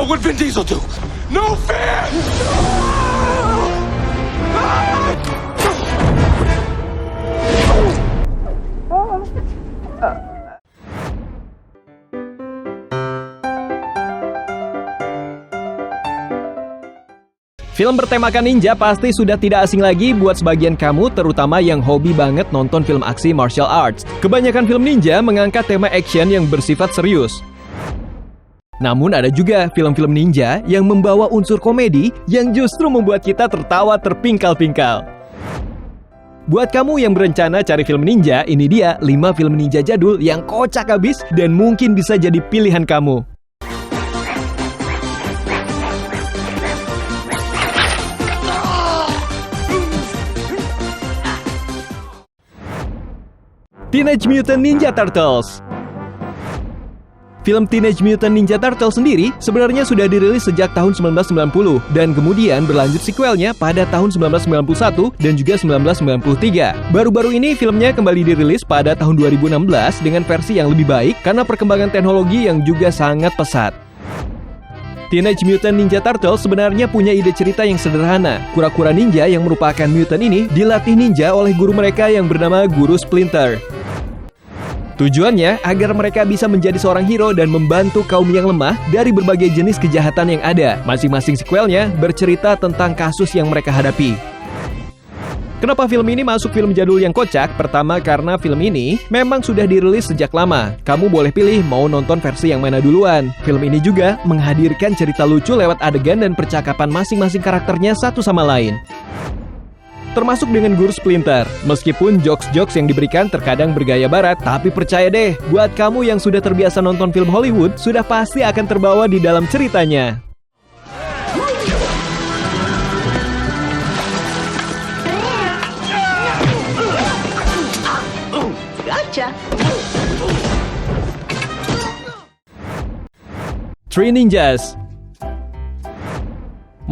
What would Vin Diesel do? No fear! Film bertemakan ninja pasti sudah tidak asing lagi buat sebagian kamu, terutama yang hobi banget nonton film aksi martial arts. Kebanyakan film ninja mengangkat tema action yang bersifat serius. Namun ada juga film-film ninja yang membawa unsur komedi yang justru membuat kita tertawa terpingkal-pingkal. Buat kamu yang berencana cari film ninja, ini dia 5 film ninja jadul yang kocak abis dan mungkin bisa jadi pilihan kamu. Teenage Mutant Ninja Turtles. Film Teenage Mutant Ninja Turtles sendiri sebenarnya sudah dirilis sejak tahun 1990 dan kemudian berlanjut sequelnya pada tahun 1991 dan juga 1993. Baru-baru ini filmnya kembali dirilis pada tahun 2016 dengan versi yang lebih baik karena perkembangan teknologi yang juga sangat pesat. Teenage Mutant Ninja Turtles sebenarnya punya ide cerita yang sederhana. Kura-kura ninja yang merupakan mutant ini dilatih ninja oleh guru mereka yang bernama Guru Splinter. Tujuannya agar mereka bisa menjadi seorang hero dan membantu kaum yang lemah dari berbagai jenis kejahatan yang ada. Masing-masing sequelnya bercerita tentang kasus yang mereka hadapi. Kenapa film ini masuk film jadul yang kocak? Pertama karena film ini memang sudah dirilis sejak lama. Kamu boleh pilih mau nonton versi yang mana duluan. Film ini juga menghadirkan cerita lucu lewat adegan dan percakapan masing-masing karakternya satu sama lain. Termasuk dengan Guru Splinter. Meskipun jokes-jokes yang diberikan terkadang bergaya barat, tapi percaya deh, buat kamu yang sudah terbiasa nonton film Hollywood, sudah pasti akan terbawa di dalam ceritanya. Gotcha. Three Ninjas.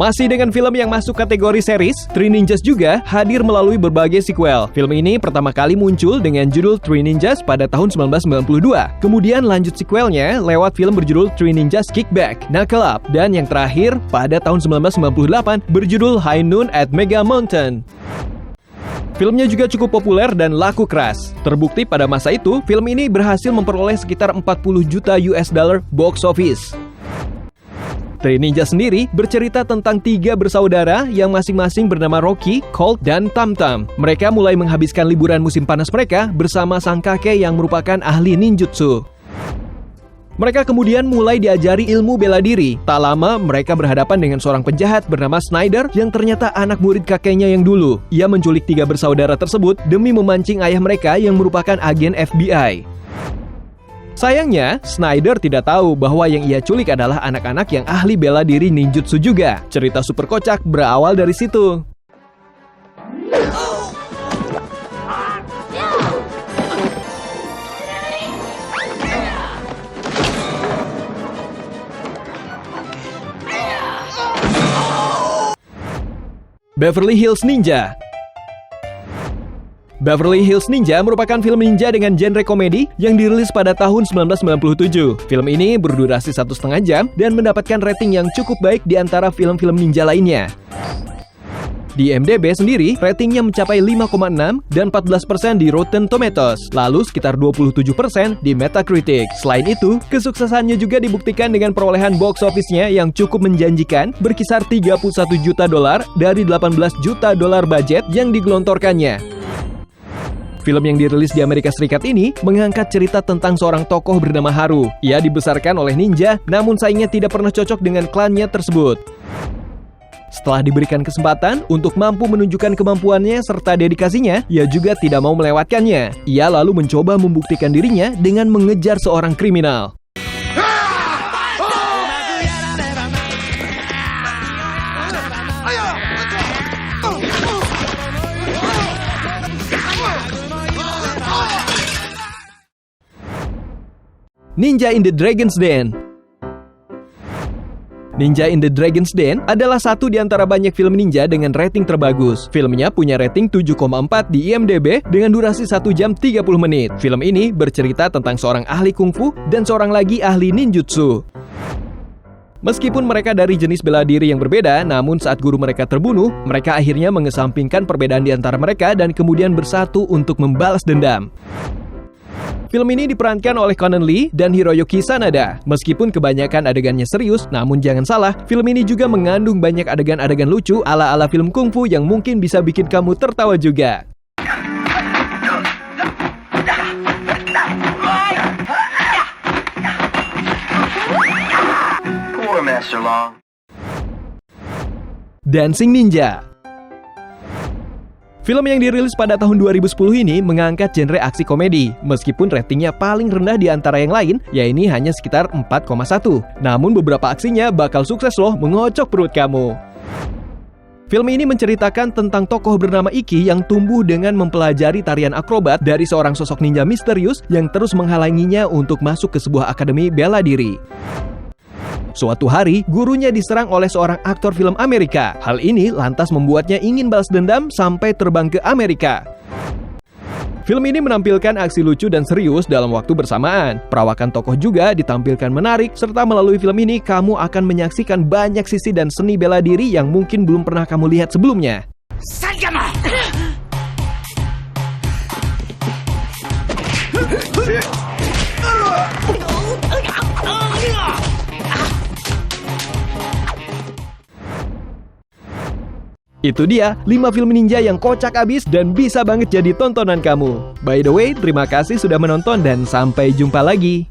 Masih dengan film yang masuk kategori series, Three Ninjas juga hadir melalui berbagai sequel. Film ini pertama kali muncul dengan judul Three Ninjas pada tahun 1992. Kemudian lanjut sequelnya lewat film berjudul Three Ninjas Kick Back, Knuckle Up, dan yang terakhir pada tahun 1998 berjudul High Noon at Mega Mountain. Filmnya juga cukup populer dan laku keras. Terbukti pada masa itu, film ini berhasil memperoleh sekitar 40 juta US dollar box office. Three Ninja sendiri bercerita tentang 3 bersaudara yang masing-masing bernama Rocky, Colt, dan Tam Tam. Mereka mulai menghabiskan liburan musim panas mereka bersama sang kakek yang merupakan ahli ninjutsu. Mereka kemudian mulai diajari ilmu bela diri. Tak lama mereka berhadapan dengan seorang penjahat bernama Snyder yang ternyata anak murid kakeknya yang dulu. Ia menculik 3 bersaudara tersebut demi memancing ayah mereka yang merupakan agen FBI. Sayangnya, Snyder tidak tahu bahwa yang ia culik adalah anak-anak yang ahli bela diri ninjutsu juga. Cerita super kocak berawal dari situ. Beverly Hills Ninja. Beverly Hills Ninja merupakan film ninja dengan genre komedi yang dirilis pada tahun 1997. Film ini berdurasi 1,5 jam dan mendapatkan rating yang cukup baik di antara film-film ninja lainnya. Di IMDb sendiri, ratingnya mencapai 5,6 dan 14% di Rotten Tomatoes, lalu sekitar 27% di Metacritic. Selain itu, kesuksesannya juga dibuktikan dengan perolehan box office-nya yang cukup menjanjikan, berkisar 31 juta dolar dari 18 juta dolar budget yang digelontorkannya. Film yang dirilis di Amerika Serikat ini mengangkat cerita tentang seorang tokoh bernama Haru. Ia dibesarkan oleh ninja, namun sayangnya tidak pernah cocok dengan klannya tersebut. Setelah diberikan kesempatan untuk mampu menunjukkan kemampuannya serta dedikasinya, ia juga tidak mau melewatkannya. Ia lalu mencoba membuktikan dirinya dengan mengejar seorang kriminal. Ninja in the Dragon's Den. Ninja in the Dragon's Den adalah satu di antara banyak film ninja dengan rating terbagus. Filmnya punya rating 7,4 di IMDb dengan durasi 1 jam 30 menit. Film ini bercerita tentang seorang ahli kungfu dan seorang lagi ahli ninjutsu. Meskipun mereka dari jenis bela diri yang berbeda, namun saat guru mereka terbunuh, mereka akhirnya mengesampingkan perbedaan di antara mereka dan kemudian bersatu untuk membalas dendam. Film ini diperankan oleh Conan Lee dan Hiroyuki Sanada. Meskipun kebanyakan adegannya serius, namun jangan salah, film ini juga mengandung banyak adegan-adegan lucu ala-ala film kungfu yang mungkin bisa bikin kamu tertawa juga. Dancing Ninja. Film yang dirilis pada tahun 2010 ini mengangkat genre aksi komedi, meskipun ratingnya paling rendah di antara yang lain, yaitu hanya sekitar 4,1. Namun beberapa aksinya bakal sukses loh mengocok perut kamu. Film ini menceritakan tentang tokoh bernama Iki yang tumbuh dengan mempelajari tarian akrobat dari seorang sosok ninja misterius yang terus menghalanginya untuk masuk ke sebuah akademi bela diri. Suatu hari, gurunya diserang oleh seorang aktor film Amerika. Hal ini lantas membuatnya ingin balas dendam sampai terbang ke Amerika. Film ini menampilkan aksi lucu dan serius dalam waktu bersamaan. Perawakan tokoh juga ditampilkan menarik, serta melalui film ini kamu akan menyaksikan banyak sisi dan seni bela diri yang mungkin belum pernah kamu lihat sebelumnya. Sagama! Itu dia 5 film ninja yang kocak abis dan bisa banget jadi tontonan kamu. By the way, terima kasih sudah menonton dan sampai jumpa lagi.